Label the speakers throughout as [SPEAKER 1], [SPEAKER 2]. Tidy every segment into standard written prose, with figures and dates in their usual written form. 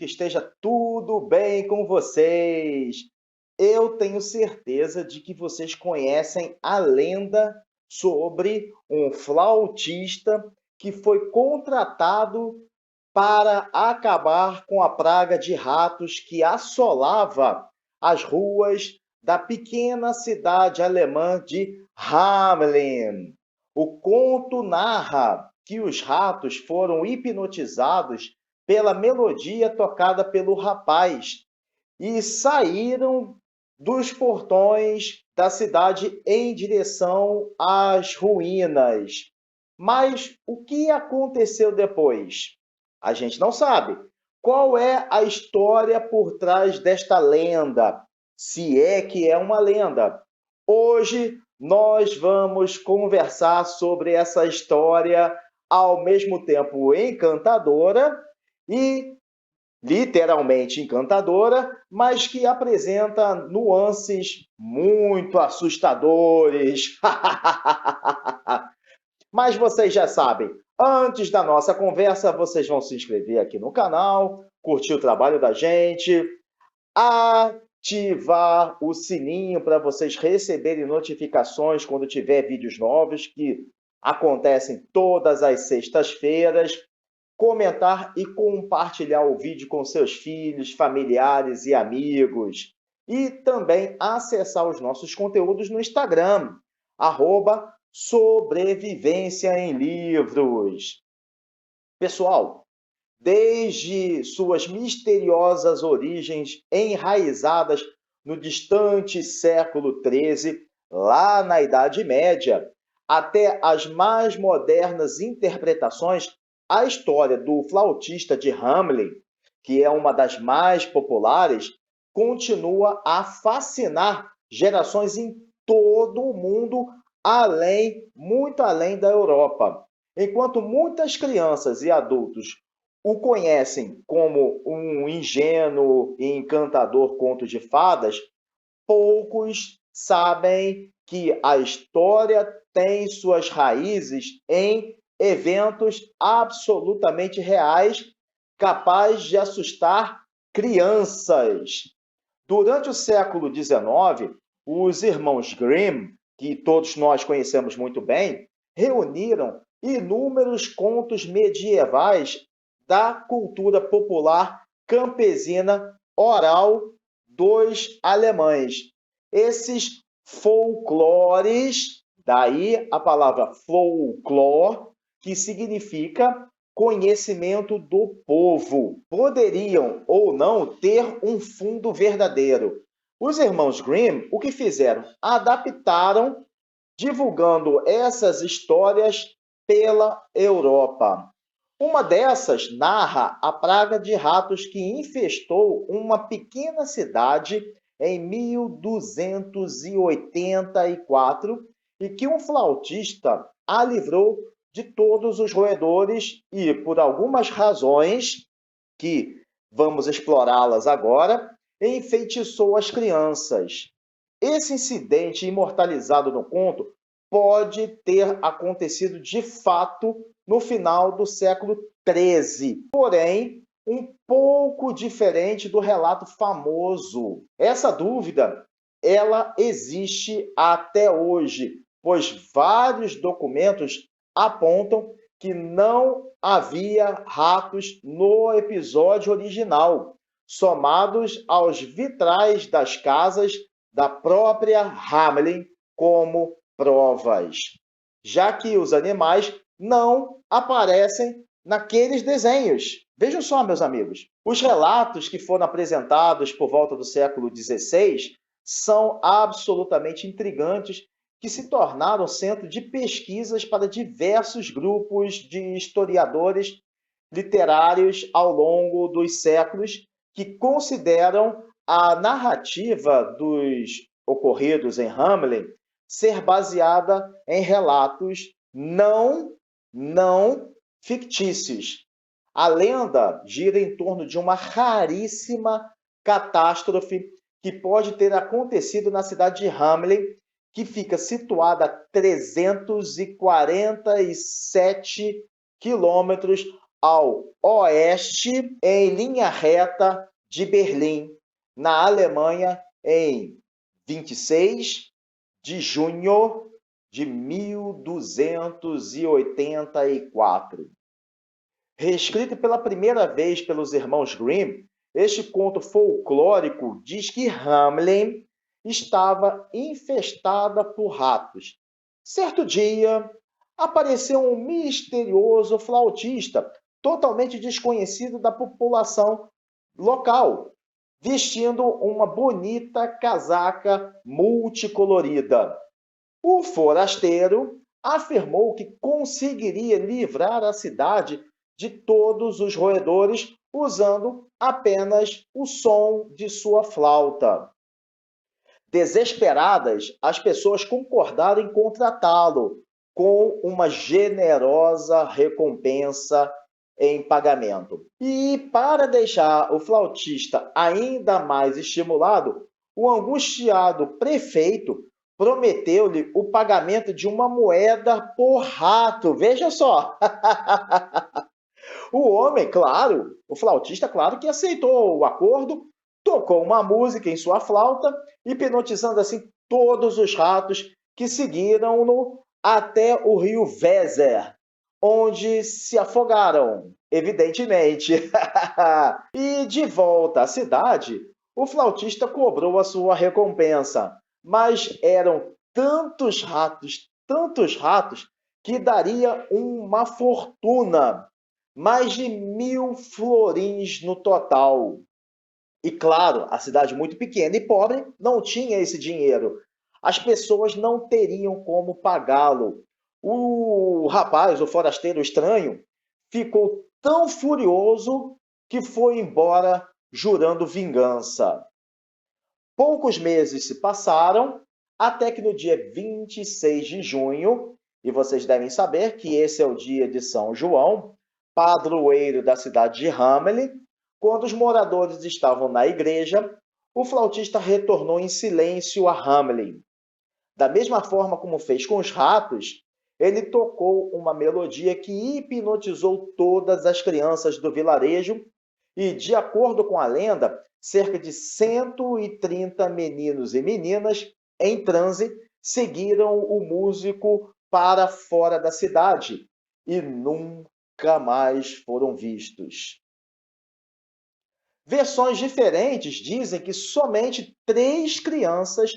[SPEAKER 1] que esteja tudo bem com vocês. Eu tenho certeza de que vocês conhecem a lenda sobre um flautista que foi contratado para acabar com a praga de ratos que assolava as ruas da pequena cidade alemã de Hamelin. O conto narra que os ratos foram hipnotizados pela melodia tocada pelo rapaz e saíram dos portões da cidade em direção às ruínas. Mas o que aconteceu depois? A gente não sabe. Qual é a história por trás desta lenda? Se é que é uma lenda. Hoje nós vamos conversar sobre essa história ao mesmo tempo encantadora e literalmente encantadora, mas que apresenta nuances muito assustadores. Mas vocês já sabem, antes da nossa conversa, vocês vão se inscrever aqui no canal, curtir o trabalho da gente, ativar o sininho para vocês receberem notificações quando tiver vídeos novos, que acontecem todas as sextas-feiras, comentar e compartilhar o vídeo com seus filhos, familiares e amigos. E também acessar os nossos conteúdos no Instagram, @Sobrevivência em Livros. Pessoal, desde suas misteriosas origens enraizadas no distante século XIII, lá na Idade Média, até as mais modernas interpretações, a história do flautista de Hamelin, que é uma das mais populares, continua a fascinar gerações em todo o mundo, muito além da Europa. Enquanto muitas crianças e adultos o conhecem como um ingênuo e encantador conto de fadas, poucos sabem que a história tem suas raízes em eventos absolutamente reais, capazes de assustar crianças. Durante o século XIX, os irmãos Grimm, que todos nós conhecemos muito bem, reuniram inúmeros contos medievais da cultura popular campesina oral dos alemães. Esses folclores, daí a palavra folclore, que significa conhecimento do povo, poderiam ou não ter um fundo verdadeiro. Os irmãos Grimm, o que fizeram? Adaptaram, divulgando essas histórias pela Europa. Uma dessas narra a praga de ratos que infestou uma pequena cidade em 1284 e que um flautista a livrou de todos os roedores e, por algumas razões, que vamos explorá-las agora, enfeitiçou as crianças. Esse incidente imortalizado no conto pode ter acontecido de fato no final do século XIII, porém, um pouco diferente do relato famoso. Essa dúvida, ela existe até hoje, pois vários documentos apontam que não havia ratos no episódio original, somados aos vitrais das casas da própria Hamelin como provas, já que os animais não aparecem naqueles desenhos. Vejam só, meus amigos, os relatos que foram apresentados por volta do século XVI são absolutamente intrigantes, que se tornaram centro de pesquisas para diversos grupos de historiadores literários ao longo dos séculos, que consideram a narrativa dos ocorridos em Hamelin ser baseada em relatos não fictícios. A lenda gira em torno de uma raríssima catástrofe que pode ter acontecido na cidade de Hamelin, que fica situada a 347 quilômetros ao oeste, em linha reta de Berlim, na Alemanha, em 26 de junho de 1284. Reescrito pela primeira vez pelos irmãos Grimm, este conto folclórico diz que Hamelin estava infestada por ratos. Certo dia, apareceu um misterioso flautista, totalmente desconhecido da população local, vestindo uma bonita casaca multicolorida. O forasteiro afirmou que conseguiria livrar a cidade de todos os roedores usando apenas o som de sua flauta. Desesperadas, as pessoas concordaram em contratá-lo com uma generosa recompensa em pagamento. E para deixar o flautista ainda mais estimulado, o angustiado prefeito prometeu-lhe o pagamento de uma moeda por rato. Veja só! O homem, claro, o flautista, claro que aceitou o acordo, tocou uma música em sua flauta, hipnotizando assim todos os ratos que seguiram-no até o rio Weser, onde se afogaram, evidentemente. E de volta à cidade, o flautista cobrou a sua recompensa, mas eram tantos ratos, que daria uma fortuna, mais de 1000 florins no total. E claro, a cidade muito pequena e pobre não tinha esse dinheiro. As pessoas não teriam como pagá-lo. O rapaz, o forasteiro estranho, ficou tão furioso que foi embora jurando vingança. Poucos meses se passaram, até que no dia 26 de junho, e vocês devem saber que esse é o dia de São João, padroeiro da cidade de Hamelin, quando os moradores estavam na igreja, o flautista retornou em silêncio a Hamelin. Da mesma forma como fez com os ratos, ele tocou uma melodia que hipnotizou todas as crianças do vilarejo e, de acordo com a lenda, cerca de 130 meninos e meninas em transe seguiram o músico para fora da cidade e nunca mais foram vistos. Versões diferentes dizem que somente 3 crianças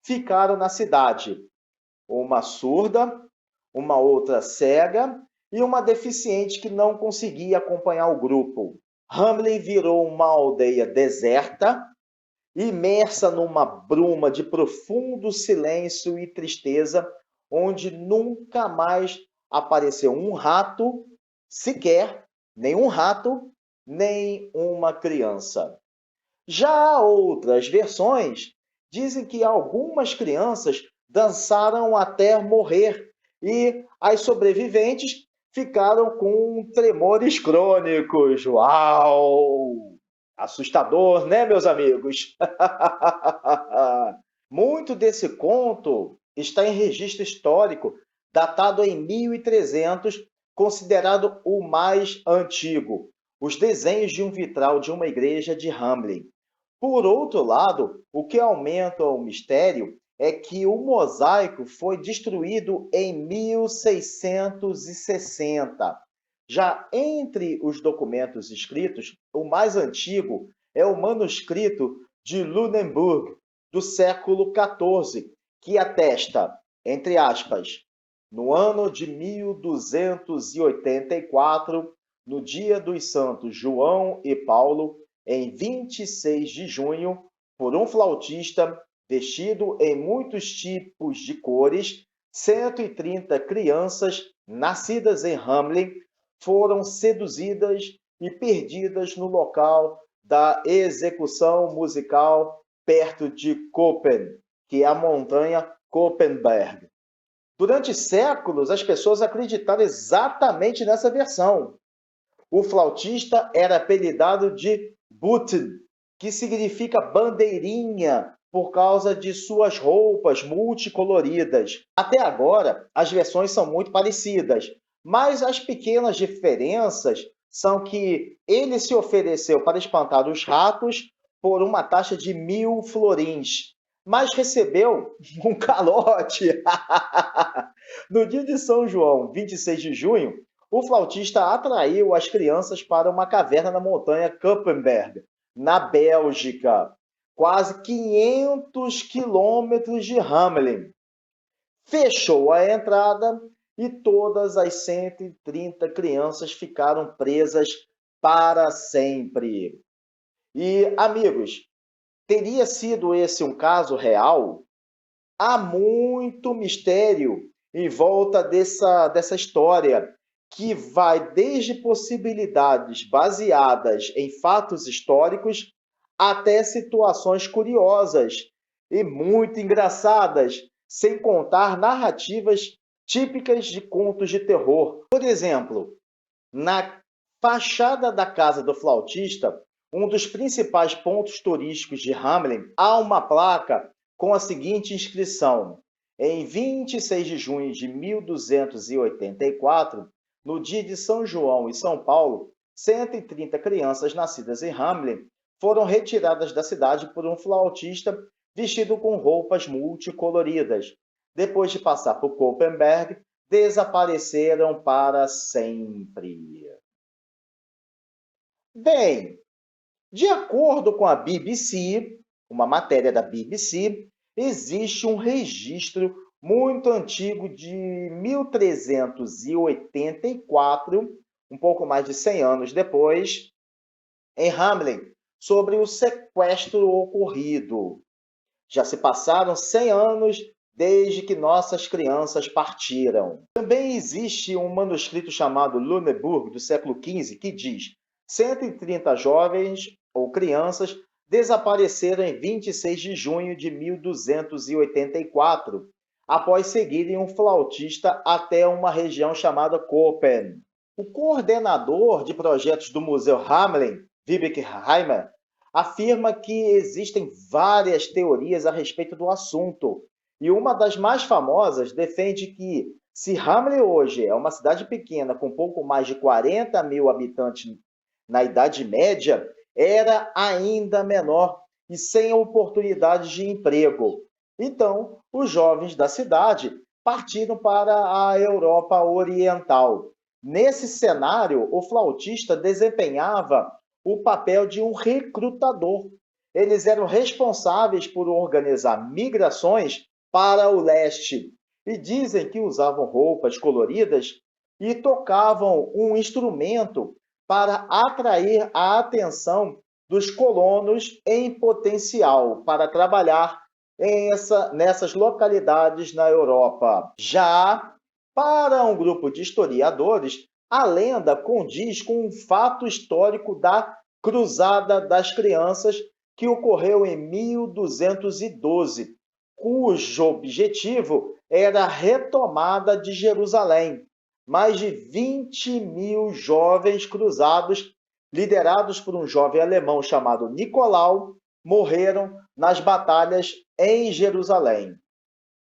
[SPEAKER 1] ficaram na cidade: uma surda, uma outra cega e uma deficiente que não conseguia acompanhar o grupo. Hamelin virou uma aldeia deserta, imersa numa bruma de profundo silêncio e tristeza, onde nunca mais apareceu um rato, sequer nenhum rato, nem uma criança. Já outras versões dizem que algumas crianças dançaram até morrer e as sobreviventes ficaram com tremores crônicos. Uau! Assustador, né, meus amigos? Muito desse conto está em registro histórico, datado em 1300, considerado o mais antigo, os desenhos de um vitral de uma igreja de Hamelin. Por outro lado, o que aumenta o mistério é que o mosaico foi destruído em 1660. Já entre os documentos escritos, o mais antigo é o manuscrito de Lunenburg, do século XIV, que atesta, entre aspas, no ano de 1284, no dia dos santos João e Paulo, em 26 de junho, por um flautista vestido em muitos tipos de cores, 130 crianças nascidas em Hamelin foram seduzidas e perdidas no local da execução musical perto de Köppen, que é a montanha Koppenberg. Durante séculos, as pessoas acreditaram exatamente nessa versão. O flautista era apelidado de Buten, que significa bandeirinha, por causa de suas roupas multicoloridas. Até agora, as versões são muito parecidas, mas as pequenas diferenças são que ele se ofereceu para espantar os ratos por uma taxa de 1.000 florins, mas recebeu um calote. No dia de São João, 26 de junho, o flautista atraiu as crianças para uma caverna na montanha Kuppenberg, na Bélgica, quase 500 quilômetros de Hamelin. Fechou a entrada e todas as 130 crianças ficaram presas para sempre. E, amigos, teria sido esse um caso real? Há muito mistério em volta dessa história, que vai desde possibilidades baseadas em fatos históricos até situações curiosas e muito engraçadas, sem contar narrativas típicas de contos de terror. Por exemplo, na fachada da casa do flautista, um dos principais pontos turísticos de Hamelin, há uma placa com a seguinte inscrição: em 26 de junho de 1284, no dia de São João e São Paulo, 130 crianças nascidas em Hamelin foram retiradas da cidade por um flautista vestido com roupas multicoloridas. Depois de passar por Koppenberg, desapareceram para sempre. Bem, de acordo com a BBC, uma matéria da BBC, existe um registro muito antigo de 1384, um pouco mais de 100 anos depois, em Hamelin, sobre o sequestro ocorrido. Já se passaram 100 anos desde que nossas crianças partiram. Também existe um manuscrito chamado Luneburg, do século XV, que diz: 130 jovens ou crianças desapareceram em 26 de junho de 1284, após seguirem um flautista até uma região chamada Koppen. O coordenador de projetos do Museu Hamelin, Vibeke Heimer, afirma que existem várias teorias a respeito do assunto, e uma das mais famosas defende que, se Hamelin hoje é uma cidade pequena com pouco mais de 40 mil habitantes na Idade Média, era ainda menor e sem oportunidades de emprego. Então, os jovens da cidade partiram para a Europa Oriental. Nesse cenário, o flautista desempenhava o papel de um recrutador. Eles eram responsáveis por organizar migrações para o leste e dizem que usavam roupas coloridas e tocavam um instrumento para atrair a atenção dos colonos em potencial para trabalhar nessas localidades na Europa. Já para um grupo de historiadores, a lenda condiz com um fato histórico da Cruzada das Crianças, que ocorreu em 1212, cujo objetivo era a retomada de Jerusalém. Mais de 20.000 jovens cruzados, liderados por um jovem alemão chamado Nicolau, morreram nas batalhas em Jerusalém.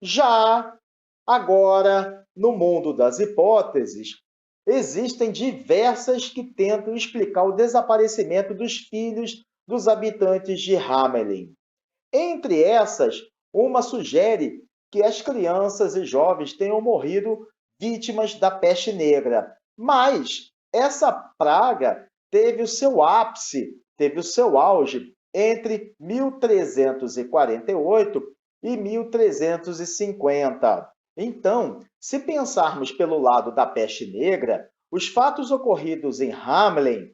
[SPEAKER 1] Já agora, no mundo das hipóteses, existem diversas que tentam explicar o desaparecimento dos filhos dos habitantes de Hamelin. Entre essas, uma sugere que as crianças e jovens tenham morrido vítimas da peste negra. Mas essa praga teve o seu ápice, teve o seu auge entre 1348 e 1350. Então, se pensarmos pelo lado da peste negra, os fatos ocorridos em Hamelin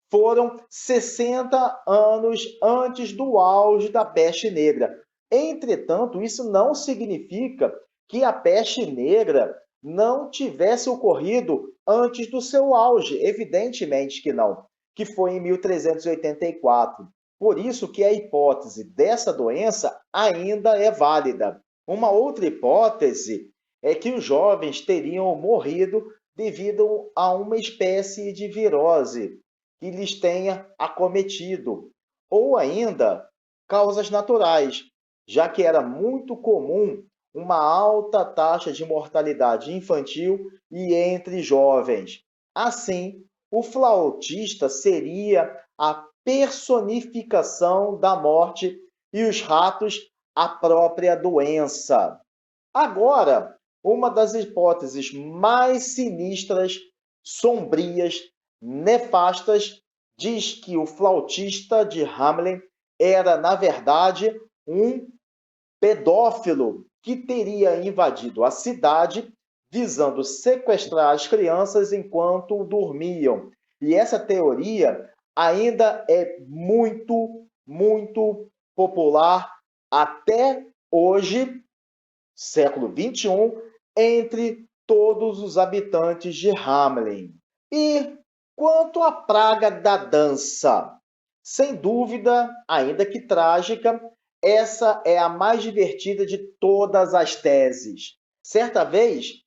[SPEAKER 1] foram 60 anos antes do auge da peste negra. Entretanto, isso não significa que a peste negra não tivesse ocorrido antes do seu auge. Evidentemente que não, que foi em 1384. Por isso que a hipótese dessa doença ainda é válida. Uma outra hipótese é que os jovens teriam morrido devido a uma espécie de virose que lhes tenha acometido, ou ainda causas naturais, já que era muito comum uma alta taxa de mortalidade infantil e entre jovens. Assim, o flautista seria a personificação da morte e os ratos a própria doença. Agora, uma das hipóteses mais sinistras, sombrias, nefastas, diz que o flautista de Hamelin era, na verdade, um pedófilo que teria invadido a cidade visando sequestrar as crianças enquanto dormiam. E essa teoria ainda é muito popular até hoje, século XXI, entre todos os habitantes de Hamelin. E quanto à praga da dança? Sem dúvida, ainda que trágica, essa é a mais divertida de todas as teses. Certa vez,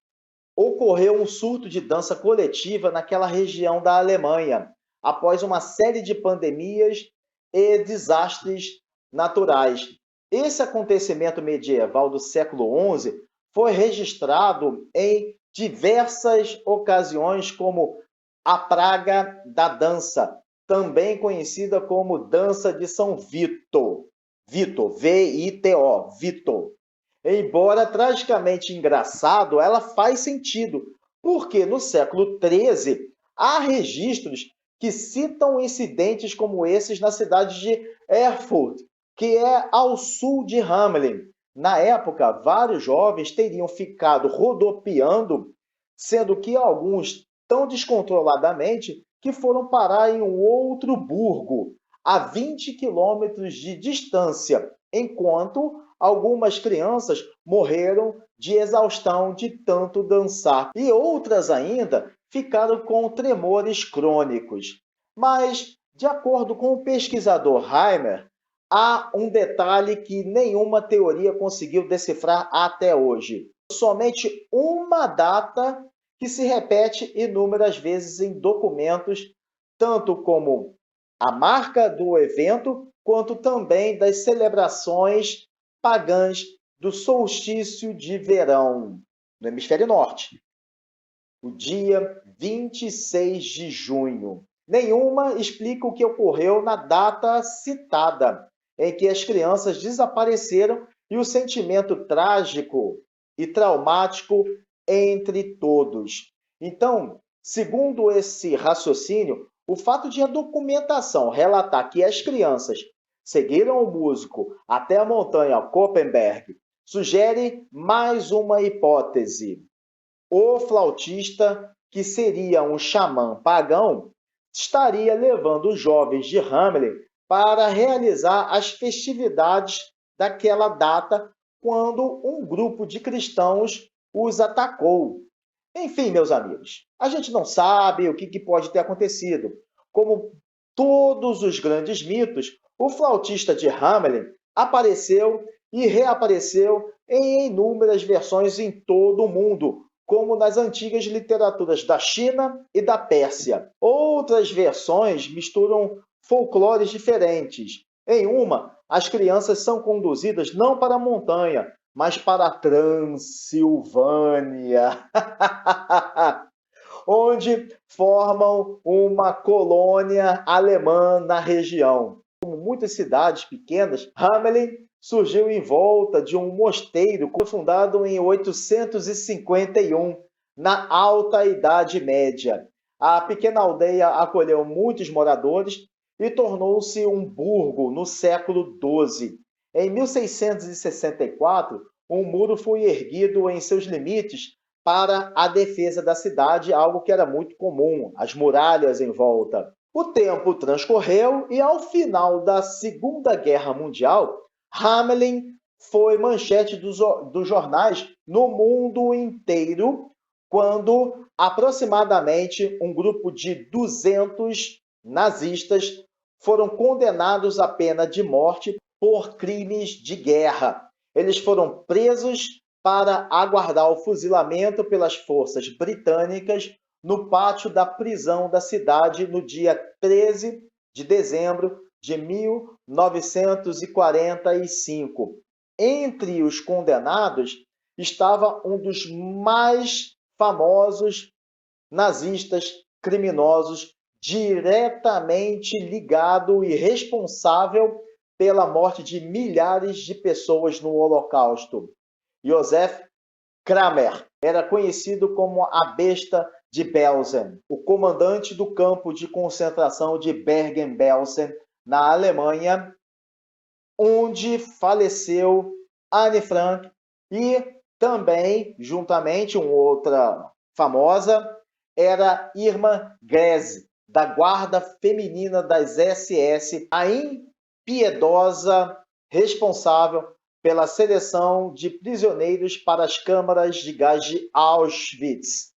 [SPEAKER 1] ocorreu um surto de dança coletiva naquela região da Alemanha, após uma série de pandemias e desastres naturais. Esse acontecimento medieval do século XI foi registrado em diversas ocasiões como a Praga da Dança, também conhecida como Dança de São Vito. Vito, V-I-T-O, Vito. Embora tragicamente engraçado, ela faz sentido, porque no século XIII há registros que citam incidentes como esses na cidade de Erfurt, que é ao sul de Hamelin. Na época, vários jovens teriam ficado rodopiando, sendo que alguns tão descontroladamente que foram parar em um outro burgo, a 20 quilômetros de distância, enquanto algumas crianças morreram de exaustão de tanto dançar e outras ainda ficaram com tremores crônicos. Mas, de acordo com o pesquisador Heimer, há um detalhe que nenhuma teoria conseguiu decifrar até hoje. Somente uma data que se repete inúmeras vezes em documentos, tanto como a marca do evento, quanto também das celebrações pagãs do solstício de verão no hemisfério norte, o dia 26 de junho. Nenhuma explica o que ocorreu na data citada, em que as crianças desapareceram e o sentimento trágico e traumático entre todos. Então, segundo esse raciocínio, o fato de a documentação relatar que as crianças seguiram o músico até a montanha Koppenberg sugere mais uma hipótese. O flautista, que seria um xamã pagão, estaria levando os jovens de Hamelin para realizar as festividades daquela data quando um grupo de cristãos os atacou. Enfim, meus amigos, a gente não sabe o que pode ter acontecido. Como todos os grandes mitos, o flautista de Hamelin apareceu e reapareceu em inúmeras versões em todo o mundo, como nas antigas literaturas da China e da Pérsia. Outras versões misturam folclores diferentes. Em uma, as crianças são conduzidas não para a montanha, mas para a Transilvânia, onde formam uma colônia alemã na região. Como muitas cidades pequenas, Hamelin surgiu em volta de um mosteiro fundado em 851, na Alta Idade Média. A pequena aldeia acolheu muitos moradores e tornou-se um burgo no século XII. Em 1664, um muro foi erguido em seus limites para a defesa da cidade, algo que era muito comum, as muralhas em volta. O tempo transcorreu e, ao final da Segunda Guerra Mundial, Hamelin foi manchete dos jornais no mundo inteiro, quando aproximadamente um grupo de 200 nazistas foram condenados à pena de morte por crimes de guerra. Eles foram presos para aguardar o fuzilamento pelas forças britânicas no pátio da prisão da cidade no dia 13 de dezembro de 1945. Entre os condenados estava um dos mais famosos nazistas criminosos diretamente ligado e responsável pela morte de milhares de pessoas no Holocausto. Josef Kramer era conhecido como a Besta de Belsen, o comandante do campo de concentração de Bergen-Belsen, na Alemanha, onde faleceu Anne Frank e também, juntamente, uma outra famosa, era Irma Grese, da Guarda Feminina das SS, a impiedosa responsável pela seleção de prisioneiros para as câmaras de gás de Auschwitz.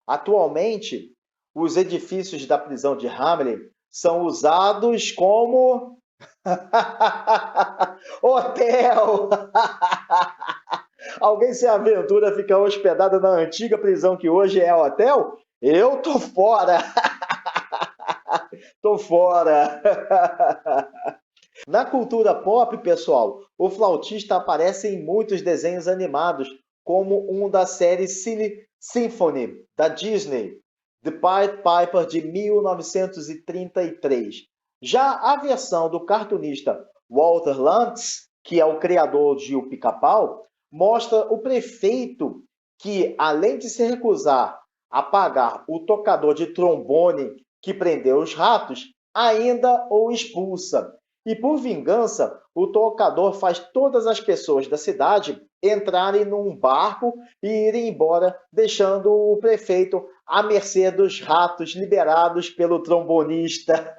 [SPEAKER 1] Atualmente, os edifícios da prisão de Hamelin são usados como hotel! Alguém se aventura a ficar hospedado na antiga prisão que hoje é hotel? Eu tô fora! Tô fora! Na cultura pop, pessoal, o flautista aparece em muitos desenhos animados, como um da série Silly Symphony, da Disney, The Pied Piper, de 1933. Já a versão do cartunista Walter Lantz, que é o criador de O Pica-Pau, mostra o prefeito que, além de se recusar a pagar o tocador de trombone que prendeu os ratos, ainda o expulsa. E, por vingança, o tocador faz todas as pessoas da cidade entrarem num barco e irem embora, deixando o prefeito à mercê dos ratos liberados pelo trombonista.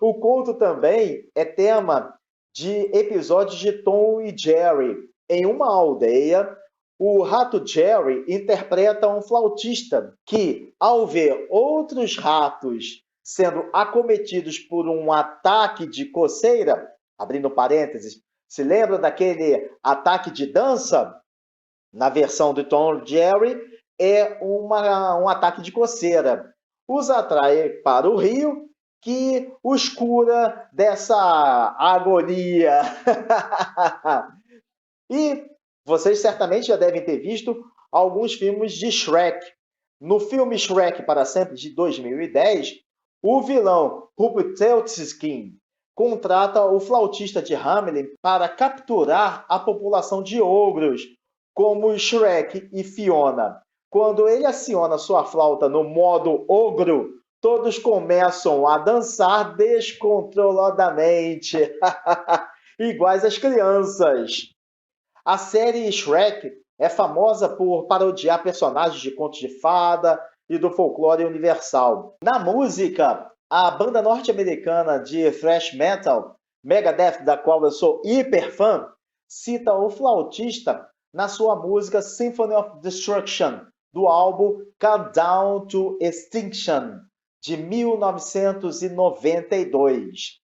[SPEAKER 1] O conto também é tema de episódios de Tom e Jerry. Em uma aldeia, o rato Jerry interpreta um flautista que, ao ver outros ratos sendo acometidos por um ataque de coceira, abrindo parênteses, se lembra daquele ataque de dança? Na versão do Tom e Jerry, é um ataque de coceira. Os atrai para o rio, que os cura dessa agonia. E vocês certamente já devem ter visto alguns filmes de Shrek. No filme Shrek para Sempre, de 2010, o vilão Rumpelstiltskin contrata o flautista de Hamelin para capturar a população de ogros, como Shrek e Fiona. Quando ele aciona sua flauta no modo ogro, todos começam a dançar descontroladamente, iguais às crianças. A série Shrek é famosa por parodiar personagens de contos de fada e do folclore universal. Na música, a banda norte-americana de thrash metal, Megadeth, da qual eu sou hiper fã, cita o flautista na sua música Symphony of Destruction, do álbum Countdown to Extinction, de 1992.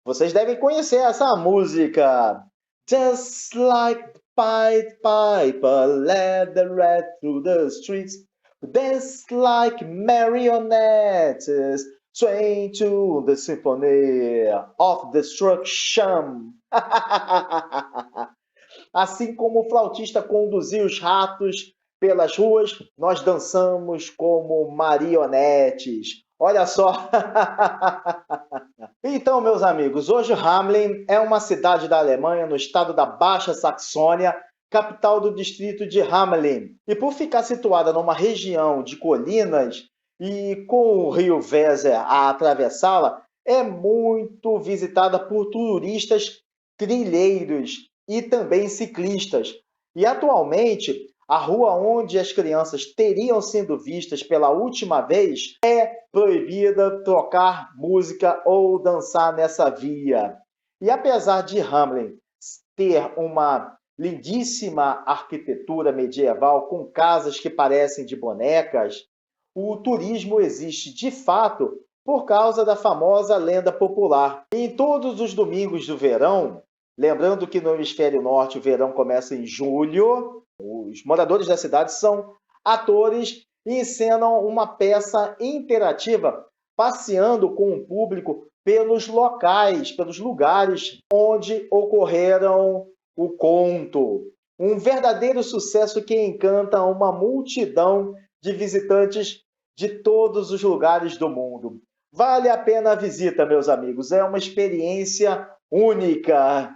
[SPEAKER 1] Vocês devem conhecer essa música. Just like the Pied Piper led the rat through the streets, dance like marionettes, swaying to the symphony of destruction. Assim como o flautista conduzia os ratos pelas ruas, nós dançamos como marionetes. Olha só! Então, meus amigos, hoje Hamelin é uma cidade da Alemanha, no estado da Baixa Saxônia, capital do distrito de Hamelin. E por ficar situada numa região de colinas e com o rio Weser a atravessá-la, é muito visitada por turistas trilheiros e também ciclistas. E atualmente, a rua onde as crianças teriam sido vistas pela última vez é proibida tocar música ou dançar nessa via. E apesar de Hamelin ter uma lindíssima arquitetura medieval com casas que parecem de bonecas, o turismo existe de fato por causa da famosa lenda popular. Em todos os domingos do verão, lembrando que no hemisfério norte o verão começa em julho, os moradores da cidade são atores e encenam uma peça interativa, passeando com o público pelos locais, pelos lugares onde ocorreram o conto. Um verdadeiro sucesso que encanta uma multidão de visitantes de todos os lugares do mundo. Vale a pena a visita, meus amigos, é uma experiência única.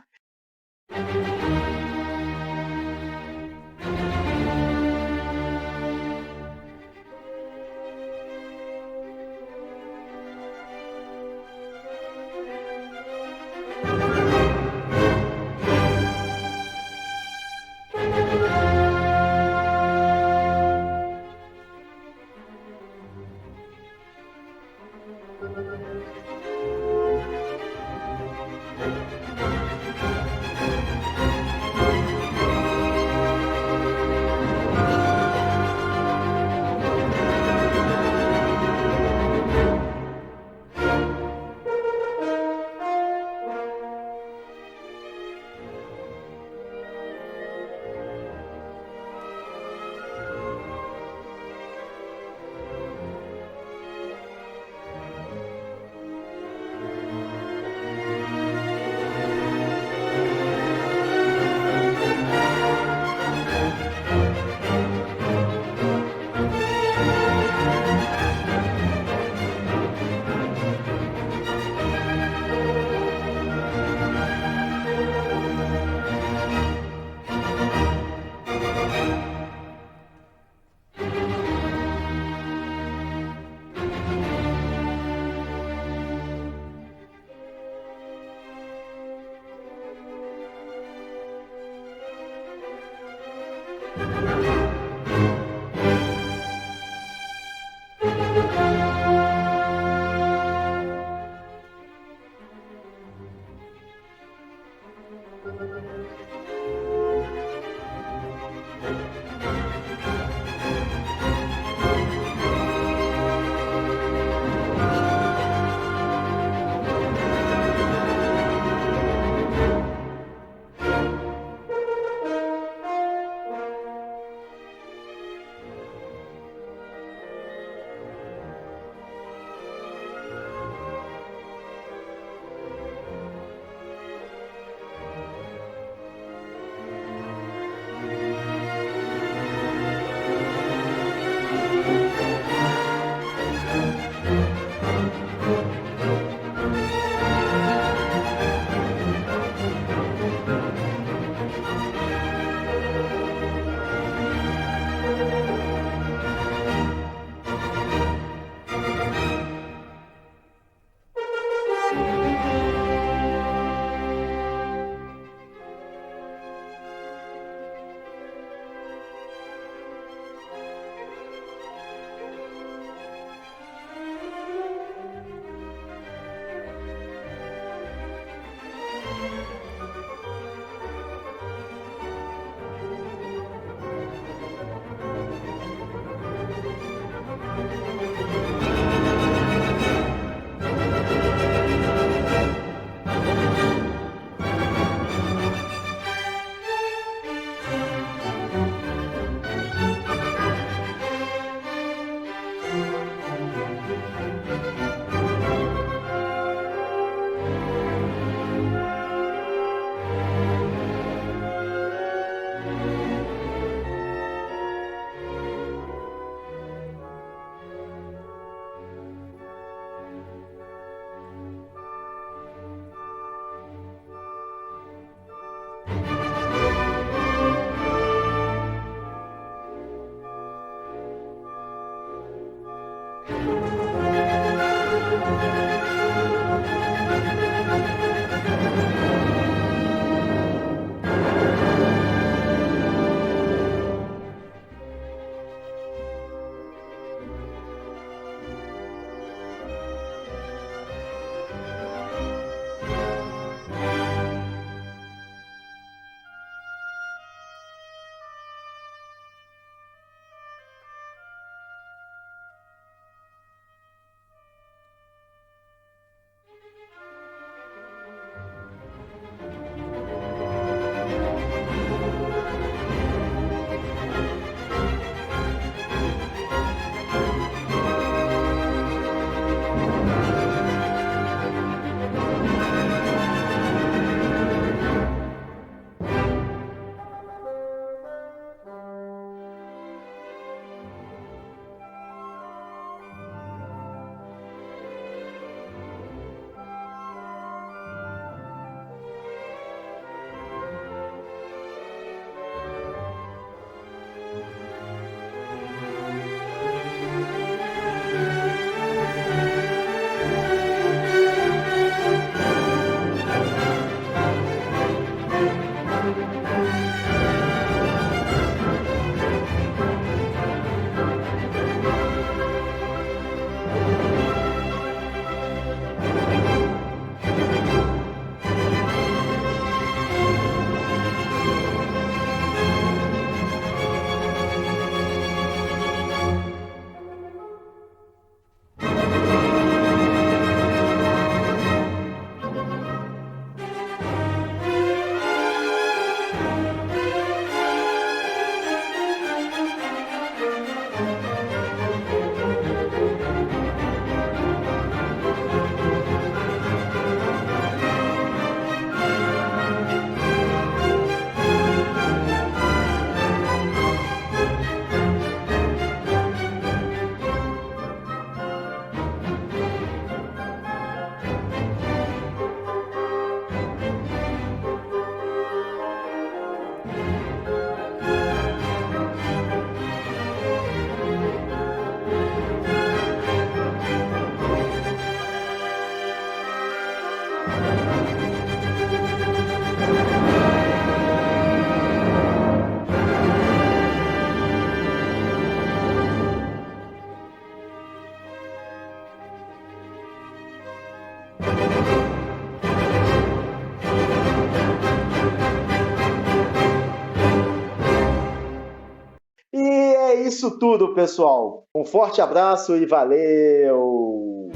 [SPEAKER 1] isso tudo, pessoal. Um forte abraço e valeu!